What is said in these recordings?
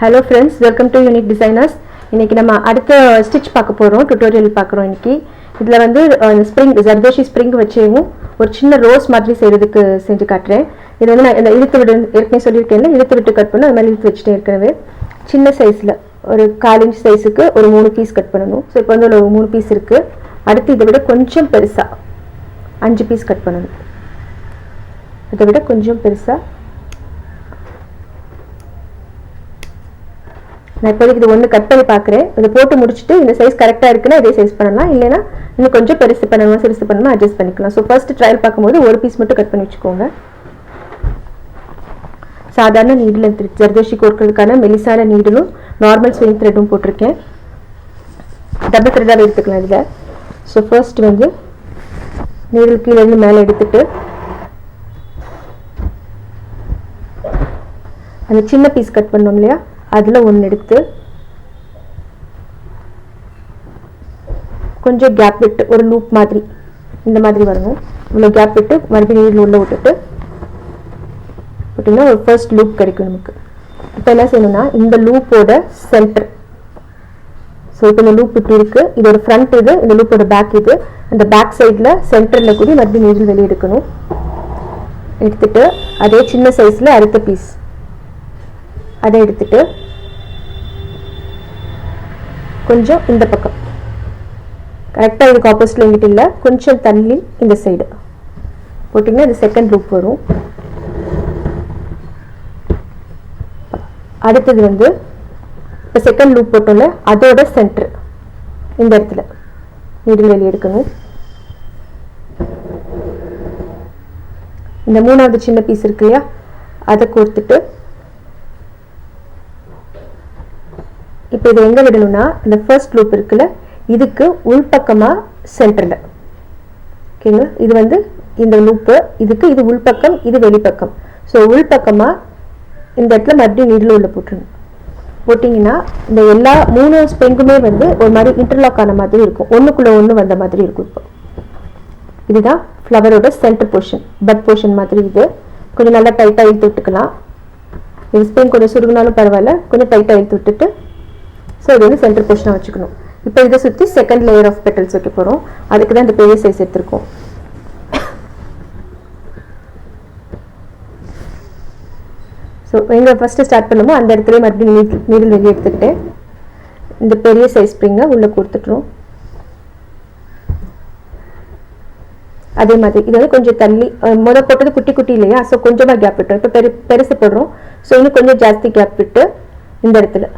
Hello friends, welcome to Unique Designers. இன்னைக்கு நம்ம அடுத்த ஸ்டிட்ச் பார்க்க போறோம், டுட்டோரியல் பார்க்கறோம் இன்னைக்கு. இதுல வந்து ஸ்ப்ரிங் ஜர்தோஷி ஸ்ப்ரிங் வச்சேவும் ஒரு சின்ன ரோஸ் மாதிரி செய்யிறதுக்கு செஞ்சு காட்றேன். இது வந்து நான் இந்த இழுத்து விட்டு ஏற்கனவே சொல்லிருக்கேன்ல, இழுத்து விட்டு கட் பண்ணனும். அது மாதிரி இழுத்து வச்சிட்டே இருக்கவே சின்ன சைஸ்ல ஒரு 1/4 இன்ச் சைஸ்க்கு ஒரு 3 பீஸ் கட் பண்ணனும். சோ இப்போ வந்து ஒரு 3 பீஸ் இருக்கு. அடுத்து இதை விட கொஞ்சம் பெருசா 5 பீஸ் கட் பண்ணனும். இதை விட கொஞ்சம் பெருசா நான் இப்போதைக்கு இது ஒன்று கட் பண்ணி பார்க்குறேன். இதை போட்டு முடிச்சுட்டு இந்த சைஸ் கரெக்டாக இருக்குன்னா இதே சைஸ் பண்ணலாம், இல்லைன்னா இன்னும் கொஞ்சம் பெருசு பண்ணணுமா சிறுசு பண்ணணுமா அட்ஜஸ்ட் பண்ணிக்கலாம். ஸோ ஃபர்ஸ்ட் ட்ரையல் பார்க்கும்போது ஒரு பீஸ் மட்டும் கட் பண்ணி வச்சுக்கோங்க. சாதாரண நீடில் ஜர்தோஷி கோர்க்கிறதுக்கான மெலிசான நீடலும் நார்மல் ஸ்விங் த்ரெட்டும் போட்டிருக்கேன். டபுள் த்ரெட்டாக எடுத்துக்கலாம் இதில். ஸோ ஃபர்ஸ்ட் வந்து நீடில் கீழேருந்து மேலே எடுத்துட்டு அந்த சின்ன பீஸ் கட் பண்ணோம் இல்லையா, அதில் ஒன்று எடுத்து கொஞ்சம் கேப் விட்டு ஒரு லூப் மாதிரி இந்த மாதிரி வரணும். இவ்வளோ கேப் விட்டு மறுபடியும் நீடில் உள்ள விட்டுட்டு போட்டிங்கன்னா ஒரு ஃபர்ஸ்ட் லூப் கிடைக்கும் நமக்கு. இப்போ என்ன செய்யணும்னா இந்த லூப்போட சென்டர், ஸோ இப்போ இந்த லூப் இப்படி இருக்கு, இதோட ஃப்ரண்ட் இது, இந்த லூப்போட பேக் இது. அந்த பேக் சைடில் சென்டரில் கூடி மறுபடியும் நீடில் வெளியே எடுக்கணும். எடுத்துட்டு அதே சின்ன சைஸில் அடுத்த பீஸ் அதை எடுத்துட்டு கொஞ்சம் இந்த பக்கம் கரெக்டாக இதுக்கு ஆப்போசிட்ல எங்கிட்ட இல்லை, கொஞ்சம் தள்ளி இந்த சைடு போட்டிங்கன்னா இது செகண்ட் லூப் வரும். அடுத்தது வந்து இப்போ செகண்ட் லூப் போட்டோம்ல அதோட சென்டர் இந்த இடத்துல நீடில் வெளியே எடுக்கணும். இந்த மூணாவது சின்ன பீஸ் இருக்கு இல்லையா, அதை கோர்த்துட்டு இப்போ இது எங்கே விடணும்னா இந்த ஃபர்ஸ்ட் லூப் இருக்குல்ல இதுக்கு உள்பக்கமாக சென்டரில், ஓகேங்களா. இது வந்து இந்த லூப்பு இதுக்கு இது உள்பக்கம் இது வெளிப்பக்கம். ஸோ உள்பக்கமாக இந்த இடத்துல மறுபடியும் நீடில் உள்ள போட்டுருங்க. போட்டிங்கன்னா இந்த எல்லா 3 ஸ்ப்ரிங்குமே வந்து ஒரு மாதிரி இன்டர்லாக் ஆன மாதிரி இருக்கும், ஒன்றுக்குள்ளே ஒன்று வந்த மாதிரி இருக்கும். இப்போ இதுதான் ஃப்ளவரோட சென்டர் போர்ஷன், பட் போர்ஷன் மாதிரி. இது கொஞ்சம் நல்லா டைட்டாக இழுத்து விட்டுக்கலாம். இது ஸ்ப்ரிங் கொஞ்சம் சுருங்கினாலும் பரவாயில்ல, கொஞ்சம் டைட்டாக இழுத்து விட்டுட்டு ஸோ இது வந்து சென்டர் போர்ஷனாக வச்சுக்கணும். இப்போ இதை சுற்றி செகண்ட் லேயர் ஆஃப் பெட்டல்ஸ் வைக்க போகிறோம். அதுக்கு தான் இந்த பெரிய சைஸ் எடுத்திருக்கோம். ஸோ எங்கே ஃபஸ்ட்டு ஸ்டார்ட் பண்ணுமோ அந்த இடத்துல மறுபடியும் நீடில் வெளியே எடுத்துக்கிட்டு இந்த பெரிய சைஸ் ஸ்ப்ரிங்கை உள்ளே கொடுத்துட்டுரும். அதே மாதிரி இது வந்து கொஞ்சம் தள்ளி போட்டது குட்டி குட்டி இல்லையா, ஸோ கொஞ்சமாக கேப் விட்டோம். இப்போ பெருசு போடுறோம், ஸோ இன்னும் கொஞ்சம் ஜாஸ்தி கேப் விட்டு இந்த இடத்துல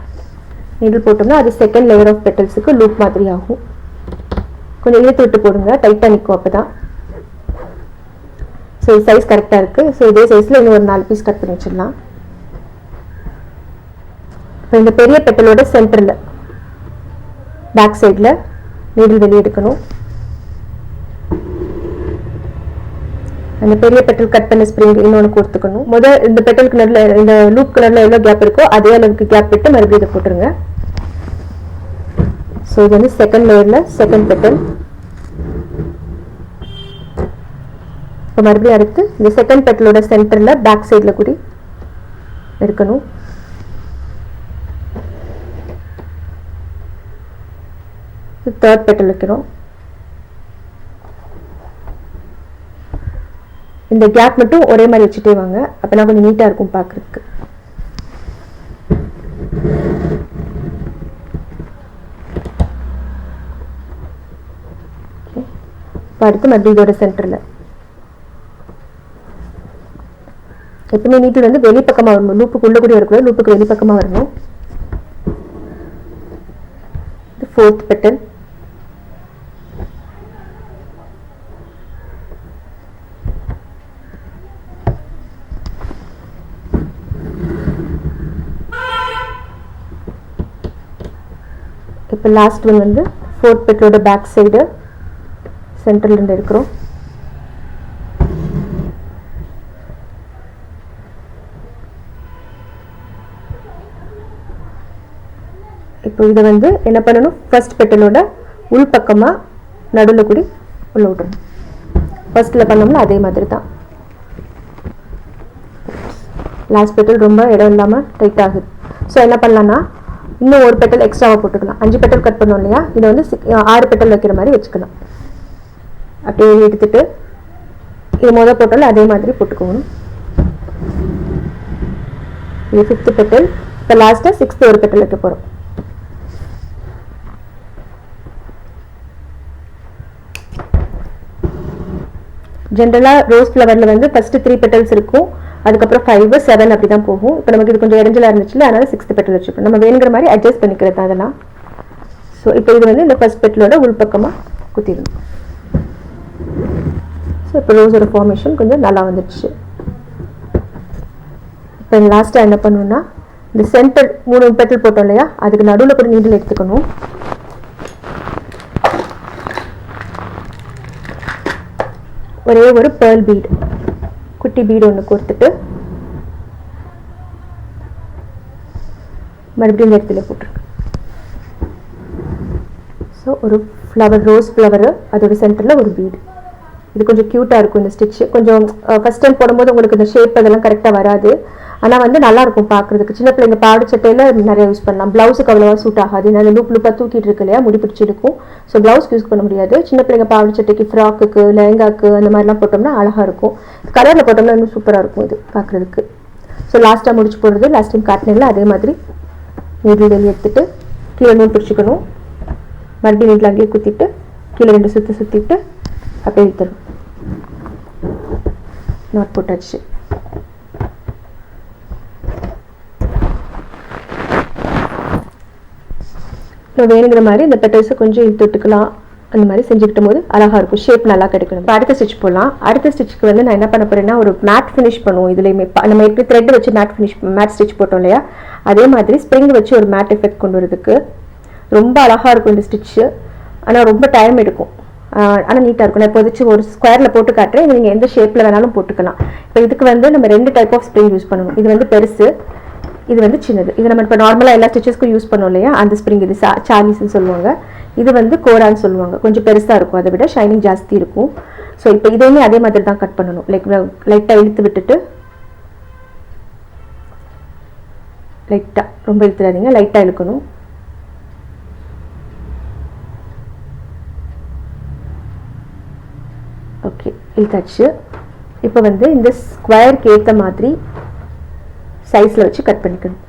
நீடில் போட்டோம்னா அது செகண்ட் லேயர் ஆஃப் பெட்டல்ஸுக்கு லூப் மாதிரி ஆகும். கொஞ்சம் இழுத்து விட்டு போடுங்க, டைட்டாக நிற்கும் அப்போ தான். ஸோ இது சைஸ் கரெக்டாக இருக்குது. ஸோ இதே சைஸில் இன்னும் ஒரு 4 பீஸ் கட் பண்ணி வச்சிடலாம். இப்போ இந்த பெரிய பெட்டலோட சென்டரில் பேக் சைடில் நீடில் வெளியே எடுக்கணும். அந்த பெரிய பெட்டல் கட் பண்ண ஸ்ப்ரிங் இன்னொன்று கொடுத்துக்கணும். முதல் இந்த பெட்டலுக்கு நடுவில் இந்த லூப் கலரில் எவ்வளோ கேப் இருக்கோ அதே அளவுக்கு கேப் விட்டு மறுபடியும் இதை போட்டுருங்க. ஸோ இது வந்து செகண்ட் லேயரில் செகண்ட் பெட்டல். இப்போ மறுபடியும் அடுத்து இந்த செகண்ட் பெட்டலோட சென்டரில் பேக் சைடில் கூடி எடுக்கணும். தேர்ட் பெட்டல் வைக்கிறோம். இந்த கேப் மட்டும் ஒரே மாதிரி வச்சுட்டே வாங்க, அப்போ கொஞ்சம் நீட்டாக இருக்கும் பார்க்குறதுக்கு. இப்போ அடுத்து மறுபடியும் இதோட சென்டரில் எப்பவுமே நீட்டில் வந்து வெளிப்பக்கமாக வரணும், லூப்புக்கு உள்ள கூட இருக்கக்கூடாது, லூப்புக்கு வெளிப்பக்கமாக வரணும். இது ஃபோர்த் பெட்டல். இப்போ லாஸ்ட் ஒன் வந்து ஃபோர்த் பெட்டலோட பேக் சைடு சென்டரில் இருந்து எடுக்கிறோம். இப்போ இதை வந்து என்ன பண்ணணும், ஃபர்ஸ்ட் பெட்டலோட உள் பக்கமாக நடுவில் கூடி உள்ள விட்டுறணும். ஃபர்ஸ்ட்டில் பண்ணோம்னா அதே மாதிரி தான். லாஸ்ட் பெட்டல் ரொம்ப இடம் இல்லாமல் டைட் ஆகுது. ஸோ என்ன பண்ணலான்னா இன்னும் ஒரு பெட்டல் எக்ஸ்ட்ராவாக போட்டுக்கலாம். 5 பெட்டல் கட் பண்ணோம் இல்லையா, இதை வந்து 6 பெட்டல் வைக்கிற மாதிரி வச்சுக்கலாம். அப்படியே எடுத்துட்டு இது முதல் போட்டாலும் அதே மாதிரி போட்டுக்கணும். இது 5th பெட்டல். இப்போ லாஸ்ட்டாக 6th ஒரு பெட்டல் வைக்க போகிறோம். ஜென்ரலாக ரோஸ் ஃப்ளவரில் வந்து ஃபஸ்ட்டு 3 பெட்டல்ஸ் இருக்கும், அதுக்கப்புறம் 5, 7 அப்படி தான் போகும். இப்போ நமக்கு இது கொஞ்சம் இடைஞ்சலாக இருந்துச்சுல, அதனால் 6th பெட்டல் வச்சுக்கணும். நம்ம வேணுங்கிற மாதிரி அட்ஜஸ்ட் பண்ணிக்கிறது அதெல்லாம். ஸோ இப்போ இது வந்து இந்த ஃபர்ஸ்ட் பெட்டலோட உள்பக்கமாக குத்திடணும். ஸோ இப்போ ரோஸோட ஃபார்மேஷன் கொஞ்சம் நல்லா வந்துடுச்சு. இப்போ லாஸ்ட்டாக என்ன பண்ணணும்னா இந்த சென்டர் 3 பெட்டல் போட்டோம் இல்லையா, அதுக்கு நடுவில் கூட நீடில் எடுத்துக்கணும். ஒரே ஒரு பேர்ல் பீட், குட்டி பீடு ஒன்று கொடுத்துட்டு மறுபடியும் இந்த இடத்துல போட்டுருக்கு. ஸோ ஒரு ஃப்ளவர், ரோஸ் ஃப்ளவரு, அதோட சென்டரில் ஒரு பீடு. இது கொஞ்சம் க்யூட்டாக இருக்கும் இந்த ஸ்டிச்சு. கொஞ்சம் ஃபஸ்ட் டைம் போடும்போது உங்களுக்கு இந்த ஷேப் அதெல்லாம் கரெக்டாக வராது, ஆனால் வந்து நல்லாயிருக்கும் பார்க்குறதுக்கு. சின்ன பிள்ளைங்க பாவாடை சட்டையில் நிறைய யூஸ் பண்ணலாம். ப்ளவுஸுக்கு அவ்வளோவா சூட் ஆகாது, நான் லூப் லூப்பாக தூக்கிட்டு இருக்கு இல்லையா, முடி பிடிச்சி இருக்கும். ஸோ ப்ளவுஸ்க்கு யூஸ் பண்ண முடியாது. சின்ன பிள்ளைங்க பாவாடை சட்டைக்கு, ஃப்ராக்குக்கு, லெஹங்காக்கு அந்த மாதிரிலாம் போட்டோம்னா அழகாக இருக்கும். கலரில் போட்டோம்னா இன்னும் சூப்பராக இருக்கும் இது பார்க்குறதுக்கு. ஸோ லாஸ்ட்டாக முடிச்சு போடுறது, லாஸ்ட் டைம் காட்டினில் அதே மாதிரி நீடில் வெளியே எடுத்துட்டு கீழே நூல் பிடிச்சிக்கணும். மறுபடியும் நீட்டில் அங்கேயே குத்திட்டு கீழே 2 சுற்றி சுற்றிட்டு அப்படியே இழுத்துரும். நாட் போட்டாச்சு. வேணுங்கிற மாதிரி இந்த பெட்டல்ஸை கொஞ்சம் இழுத்து விட்டுக்கலாம். அந்த மாதிரி செஞ்சுக்கிட்டும் போது அழகாக இருக்கும், ஷேப் நல்லா கிடைக்கணும். இப்போ அடுத்த ஸ்டிச் போடலாம். அடுத்த ஸ்டிச்சுக்கு வந்து நான் என்ன பண்ண போகிறேன்னா ஒரு மேட் ஃபினிஷ் பண்ணுவோம். இதுலேயுமே நம்ம எப்படி த்ரெட் வச்சு மேட் ஸ்டிச் போட்டோம் இல்லையா, அதே மாதிரி ஸ்ப்ரிங் வச்சு ஒரு மேட் எஃபெக்ட் கொண்டு வரதுக்கு ரொம்ப அழகாக இருக்கும் இந்த ஸ்டிச்சு. ஆனால் ரொம்ப டைம் எடுக்கும், ஆனால் நீட்டாக இருக்கும். நான் இப்போதைச்சு ஒரு ஸ்கொயரில் போட்டு காட்டுறேன், இது நீங்கள் எந்த ஷேப்பில் வேணாலும் போட்டுக்கலாம். இப்போ இதுக்கு வந்து நம்ம 2 டைப் ஆஃப் ஸ்ப்ரிங் யூஸ் பண்ணணும். இது வந்து பெருசு, இது வந்து சின்னது. இது நம்ம இப்போ நார்மலாக எல்லா ஸ்டிச்சஸ்க்கும் யூஸ் பண்ணோம் இல்லையா, அந்த ஸ்ப்ரிங் இது சார்லிஸ்ன்னு சொல்லுவாங்க. இது வந்து கோரான்னு சொல்லுவாங்க. கொஞ்சம் பெருசாக இருக்கும், அதை விட ஷைனிங் ஜாஸ்தி இருக்கும். ஸோ இப்போ இதையுமே அதே மாதிரி தான் கட் பண்ணணும். லைட்டாக இழுத்து விட்டுட்டு, லைட்டாக ரொம்ப இழுத்துடாதீங்க, லைட்டாக இழுக்கணும். ஓகே, இழுத்தாச்சு. இப்போ வந்து இந்த ஸ்கொயருக்கு ஏற்ற மாதிரி சைஸில் வச்சு கட் பண்ணிக்கணும்.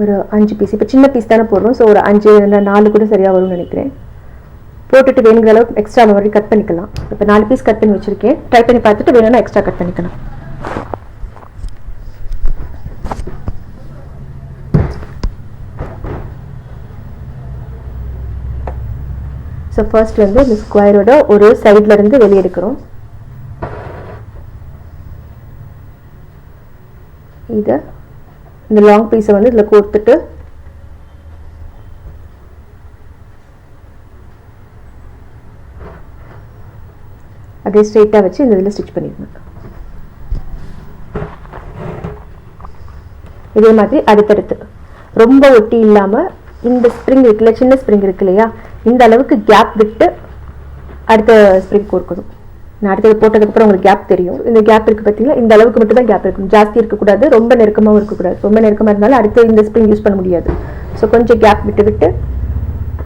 ஒரு 5 பீஸ், இப்போ சின்ன பீஸ் தானே போடுறோம். ஸோ ஒரு 5 4 கூட சரியாக வரும்னு நினைக்கிறேன். போட்டுட்டு வேணுங்கிற அளவுக்கு எக்ஸ்ட்ரா அந்த மாதிரி கட் பண்ணிக்கலாம். இப்போ 4 பீஸ் கட் பண்ணி வச்சுருக்கேன். ட்ரை பண்ணி பார்த்துட்டு வேணும்னா எக்ஸ்ட்ரா கட் பண்ணிக்கலாம். ஸோ ஃபர்ஸ்ட் வந்து இந்த ஸ்கொயரோட ஒரு சைடில் இருந்து வெளியே எடுக்கிறோம். இதை இந்த லாங் பீஸை வந்து இதில் கோர்த்துட்டு அப்படியே ஸ்ட்ரெயிட்டாக வச்சு இந்த இதில் ஸ்டிச் பண்ணிடணும். இதே மாதிரி அடுத்தடுத்து ரொம்ப ஒட்டி இல்லாமல் இந்த ஸ்ப்ரிங் இருக்குல்ல, சின்ன ஸ்ப்ரிங் இருக்கு இல்லையா, இந்த அளவுக்கு கேப் விட்டு அடுத்த ஸ்ப்ரிங் கோர்க்கணும். நான் அடுத்தது போட்டதுக்கப்புறம் உங்களுக்கு கேப் தெரியும். இந்த கேப் இருக்குது பார்த்தீங்களா, இந்த அளவுக்கு மட்டும் தான் கேப் இருக்கணும், ஜாஸ்தி இருக்கக்கூடாது, ரொம்ப நெருக்கமாகவும் இருக்கக்கூடாது. ரொம்ப நெருக்கமாக இருந்தாலும் அடுத்து இந்த ஸ்ப்ரிங் யூஸ் பண்ண முடியாது. ஸோ கொஞ்சம் கேப் விட்டு விட்டு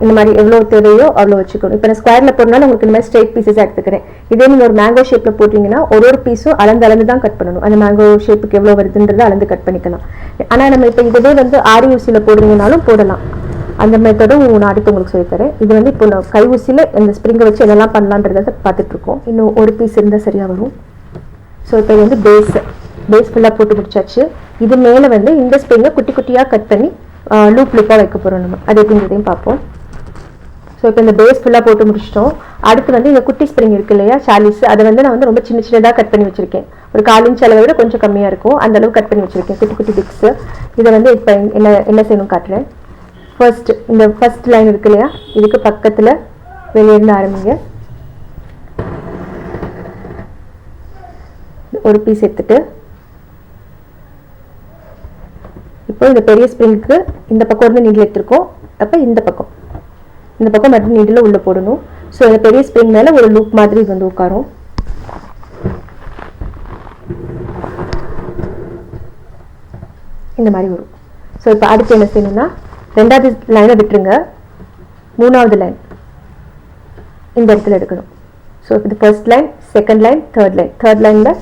இந்த மாதிரி எவ்வளோ தேவையோ அவ்வளோ வச்சுக்கணும். இப்போ நான் ஸ்கொயரில் போடுறதுனால உங்களுக்கு இந்த மாதிரி ஸ்ட்ரெயிட் பீஸஸாக எடுத்துக்கிறேன். இதே நீங்கள் ஒரு மேங்கோ ஷேப்பில் போட்டிங்கன்னா ஒரு பீஸும் அளந்து தான் கட் பண்ணணும். அந்த மேங்கோ ஷேப்புக்கு எவ்வளோ வருதுன்றதை அளந்து கட் பண்ணிக்கலாம். ஆனால் நம்ம இப்போ இதே வந்து ஆரி ஊசியில் போடுறீங்கனாலும் போடலாம். அந்த மெத்தடும் நான் அடுத்து உங்களுக்கு சொல்லித்தரேன். இது வந்து இப்போ நான் கை ஊசியில் இந்த ஸ்ப்ரிங்கை வச்சு என்னெல்லாம் பண்ணலான்றதை பார்த்துட்ருக்கோம். இன்னும் ஒரு பீஸ் இருந்தால் சரியாக வரும். ஸோ இப்போ இது வந்து பேஸ் ஃபுல்லாக போட்டு முடிச்சாச்சு. இது மேலே வந்து இந்த ஸ்ப்ரிங்கை குட்டி குட்டியாக கட் பண்ணி லூப்பாக வைக்க போகிறோம். நம்ம அது எப்படின்றதையும் பார்ப்போம். ஸோ இப்போ இந்த பேஸ் ஃபுல்லாக போட்டு முடிச்சிட்டோம். அடுத்து வந்து இந்த குட்டி ஸ்ப்ரிங் இருக்கு இல்லையா, சார்லிஸ், அதை வந்து நான் வந்து ரொம்ப சின்னதாக கட் பண்ணி வச்சுருக்கேன். ஒரு 1/4 இன்ச் அளவை விட கொஞ்சம் கம்மியாக இருக்கும், அந்த அளவு கட் பண்ணி வச்சுருக்கேன், குட்டி குட்டி பிக்ஸு. இதை வந்து இப்போ என்ன செய்யணும் காட்டுறேன். இந்த ஃபர்ஸ்ட் லைன் இருக்கு இல்லையா, இதுக்கு பக்கத்தில் வெளியிருந்து ஆரம்பிங்க. ஒரு பீஸ் எடுத்துட்டு இப்போ இந்த பெரிய ஸ்ப்ரிங்க்கு இந்த பக்கம் வந்து நீடில் எடுத்துருக்கோம். அப்போ இந்த பக்கம் மறுபடியும் நீடில் உள்ளே போடணும். ஸோ இந்த பெரிய ஸ்ப்ரிங் மேலே ஒரு லூப் மாதிரி இது வந்து உட்காரும். இந்த மாதிரி வரும். ஸோ இப்போ அடுத்து என்ன செய்யணும்னா, ரெண்டாவது லைனை விட்டுருங்க, மூணாவது லைன் இந்த இடத்துல எடுக்கணும். ஸோ இது first line, second line, third லைனில்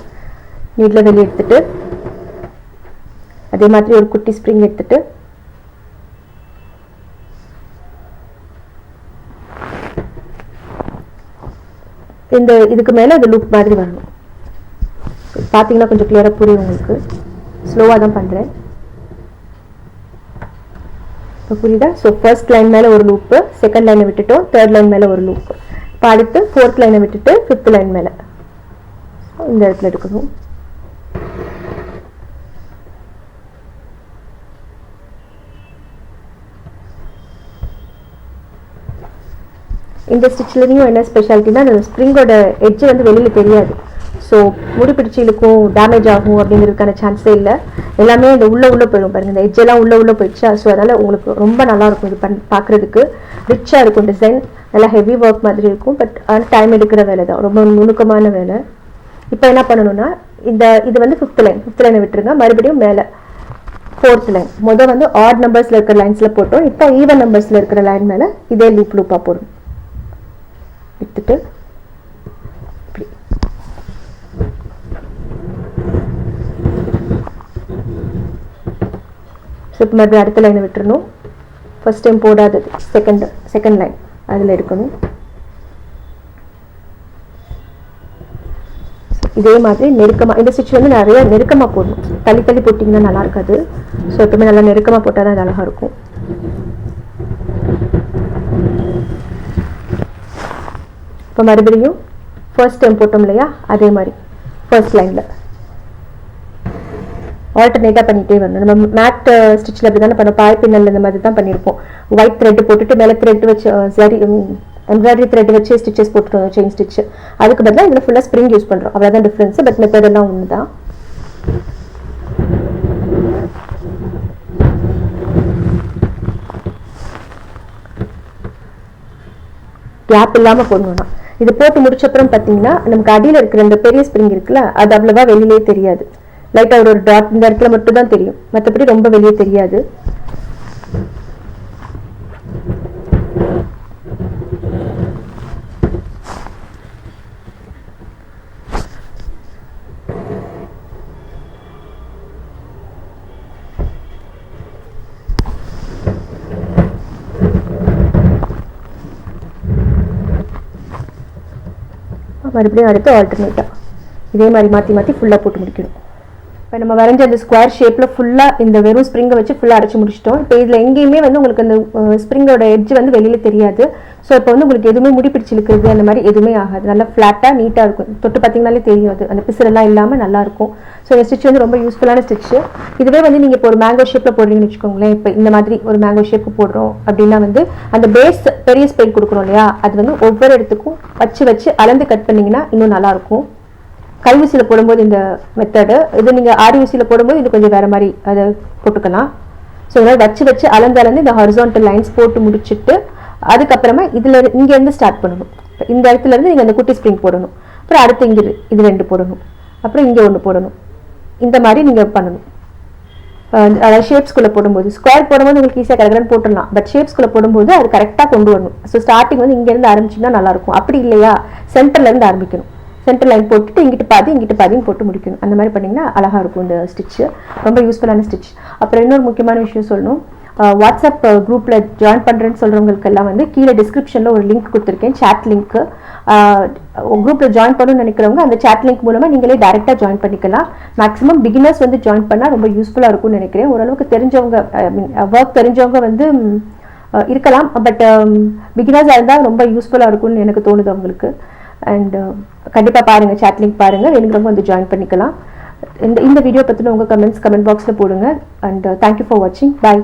நீடில் வெளியே எடுத்துட்டு அதே மாதிரி ஒரு குட்டி ஸ்ப்ரிங் எடுத்துட்டு இந்த இதுக்கு மேலே இந்த லூப் மாதிரி வரணும். பார்த்தீங்கன்னா கொஞ்சம் கிளியராக புரியும் உங்களுக்கு. ஸ்லோவாக தான் பண்ணுறேன். இப்போ புரியுதா? ஸோ ஃபர்ஸ்ட் லைன் மேலே ஒரு லூப்பு, செகண்ட் லைனை விட்டுட்டோம், தேர்ட் லைன் மேலே ஒரு லூப்பு. இப்போ அடுத்து ஃபோர்த் லைனை விட்டுட்டு ஃபிஃப்த் லைன் மேலே இந்த இடத்துல எடுக்கணும். இந்த ஸ்டிச்லேயும் என்ன ஸ்பெஷாலிட்டினா, அந்த ஸ்ப்ரிங்கோட எட்ஜு வந்து வெளியில் தெரியாது. ஸோ முடி பிடிச்சி இழுக்கும், டேமேஜ் ஆகும் அப்படிங்கிறதுக்கான சான்ஸே இல்லை. எல்லாமே இந்த உள்ளே போயிடும் பாருங்கள், இந்த எட்ஜெல்லாம் உள்ளே போயிடுச்சா. ஸோ அதனால் உங்களுக்கு ரொம்ப நல்லாயிருக்கும். இது பார்க்குறதுக்கு ரிச்சாக இருக்கும். டிசைன் நல்லா ஹெவி ஒர்க் மாதிரி இருக்கும். பட் ஆனால் டைம் எடுக்கிற வேலை தான், ரொம்ப நுணுக்கமான வேலை. இப்போ என்ன பண்ணணும்னா, இது வந்து ஃபிஃப்த் லைனை விட்டுருங்க. மறுபடியும் மேலே ஃபோர்த் லைன் வந்து ஆட் நம்பர்ஸில் இருக்கிற லைன்ஸில் போட்டோம். இப்போ ஈவன் நம்பர்ஸில் இருக்கிற லைன் மேலே இதே லூப்பாக போடும். எடுத்துட்டு இப்போ மறுபடியும் அடுத்த லைனை விட்டுறணும். ஃபர்ஸ்ட் டைம் போடாதது செகண்ட் லைன் அதில் எடுக்கணும். இதே மாதிரி நெருக்கமாக, இந்த ஸ்டிச் வந்து நிறைய நெருக்கமாக போடணும். தள்ளி போட்டிங்கன்னா நல்லா இருக்காது. ஸோ எப்பவுமே நல்லா நெருக்கமாக போட்டால் தான் அது அழகாக இருக்கும். இப்போ மறுபடியும் ஃபர்ஸ்ட் டைம் போட்டோம் இல்லையா, அதே மாதிரி ஃபர்ஸ்ட் லைனில் ஆல்டர்னேட்டாக பண்ணிகிட்டே வரணும். நம்ம மேட் ஸ்டிச்சில் அப்படி தானே பண்ணோம், பாய் பின்னல் இந்த மாதிரி தான் பண்ணியிருப்போம். ஒயிட் த்ரெட் போட்டுட்டு மேலே த்ரெட் வச்சு எம்ப்ராய்டரி த்ரெட் வச்சு ஸ்டிச்சஸ் போட்டுருவோம், செயின் ஸ்டிச். அதுக்கு பதிலாக இதில் ஃபுல்லாக ஸ்ப்ரிங் யூஸ் பண்ணுறோம், அவ்வளோதான் டிஃப்ரென்ஸ். பட் மெத்தட் எல்லாம் ஒன்று தான். கேப் இல்லாமல் போடணும்னா, இது போட்டு முடிச்சப்புறம் பார்த்தீங்கன்னா நமக்கு அடியில் இருக்கிற இந்த பெரிய ஸ்ப்ரிங் இருக்குல்ல, அது அவ்வளவா வெளியிலே தெரியாது. லைட்டாக ஒரு டாட் இந்த இடத்துல மட்டும் தான் தெரியும், மற்றபடி ரொம்ப வெளியே தெரியாது. மறுபடியும் அடுத்து ஆல்டர்னேட்டாக இதே மாதிரி மாற்றி ஃபுல்லாக போட்டு முடிக்கணும். இப்போ நம்ம வரைஞ்ச அந்த ஸ்கொயர் ஷேப்பில் ஃபுல்லாக இந்த வெறும் ஸ்ப்ரிங்கை வச்சு ஃபுல்லாக அடைச்சி முடிச்சிட்டோம். இப்போ இதில் எங்கேயுமே வந்து உங்களுக்கு அந்த ஸ்ப்ரிங்கோட எட்ஜ் வந்து வெளியில் தெரியாது. ஸோ இப்போ வந்து உங்களுக்கு எதுவுமே முடி பிடிச்சி இழுக்கிறது அந்த மாதிரி எதுவுமே ஆகாது. நல்லா ஃப்ளாட்டாக நீட்டாக இருக்கும். தொட்டு பார்த்தீங்கனாலே தெரியும், அது அந்த பிசுரெல்லாம் இல்லாமல் நல்லாயிருக்கும். ஸோ இந்த ஸ்டிச் வந்து ரொம்ப யூஸ்ஃபுல்லான ஸ்டிச்சு. இதுவே வந்து நீங்கள் இப்போ ஒரு மேங்கோ ஷேப்பில் போடுறீங்கன்னு வச்சுக்கோங்களேன். இப்போ இந்த மாதிரி ஒரு மேங்கோ ஷேப்பு போடுறோம் அப்படின்னா வந்து அந்த பேஸ் பெரிய ஸ்பெயின் கொடுக்குறோம் இல்லையா, அது வந்து ஒவ்வொரு இடத்துக்கும் வச்சு அளந்து கட் பண்ணிங்கன்னா இன்னும் நல்லாயிருக்கும். கையூசியில் போடும்போது இந்த மெத்தடு, இது நீங்கள் ஆரியூசியில் போடும்போது இது கொஞ்சம் வேறு மாதிரி அதை போட்டுக்கலாம். ஸோ இதனால் வச்சு அளந்து இந்த ஹாரிசான்டல் லைன்ஸ் போட்டு முடிச்சுட்டு அதுக்கப்புறமா இங்கேருந்து ஸ்டார்ட் பண்ணணும். இந்த இடத்துலேருந்து நீங்கள் அந்த குட்டி ஸ்ப்ரிங் போடணும். அப்புறம் அடுத்து இங்கே இது 2 போடணும், அப்புறம் இங்கே 1 போடணும். இந்த மாதிரி நீங்கள் பண்ணணும். அதாவது ஷேப்ஸ்குள்ளே போடும்போது, ஸ்கொயர் போடும்போது உங்களுக்கு ஈஸியாக கரெக்டாக போட்டுடலாம். பட் ஷேப்ஸ்குள்ளே போடும்போது அது கரெக்டாக கொண்டு வரணும். ஸோ ஸ்டார்டிங் வந்து இங்கேருந்து ஆரம்பிச்சிங்கன்னா நல்லாயிருக்கும். அப்படி இல்லையா, சென்டர்லேருந்து ஆரம்பிக்கணும். சென்டர் லைன் போட்டுட்டு இங்கிட்டு பாதியும் போட்டு முடிக்கணும். அந்த மாதிரி பண்ணிங்கன்னா அழகாக இருக்கும் இந்த ஸ்டிச்சு. ரொம்ப யூஸ்ஃபுல்லான ஸ்டிச். அப்புறம் இன்னொரு முக்கியமான விஷயம் சொல்லணும், வாட்ஸ்அப் குரூப்பில் ஜாயின் பண்ணுறேன்னு சொல்கிறவங்களுக்கெல்லாம் வந்து கீழே டிஸ்கிரிப்ஷனில் ஒரு லிங்க் கொடுத்துருக்கேன், சேட் லிங்க்கு. குரூப்பில் ஜாயின் பண்ணணும்னு நினைக்கிறவங்க அந்த சேட் லிங்க் மூலமாக நீங்களே டேரெக்டாக ஜாயின் பண்ணிக்கலாம். மேக்ஸிமம் பிகினர்ஸ் வந்து ஜாயின் பண்ணால் ரொம்ப யூஸ்ஃபுல்லாக இருக்கும்னு நினைக்கிறேன். ஓரளவுக்கு தெரிஞ்சவங்க, ஒர்க் தெரிஞ்சவங்க வந்து இருக்கலாம். பட் பிகினர்ஸாக இருந்தால் ரொம்ப யூஸ்ஃபுல்லாக இருக்கும்னு எனக்கு தோணுது அவங்களுக்கு. அண்ட் கண்டிப்பாக பாருங்கள், சேட் லிங்க் பாருங்கள், வேணுங்கிறவங்க வந்து ஜாயின் பண்ணிக்கலாம். இந்த வீடியோ பற்றின உங்கள் கமெண்ட் பாக்ஸில் போடுங்க. அண்ட் தேங்க்யூ ஃபார் வாட்சிங். பாய்.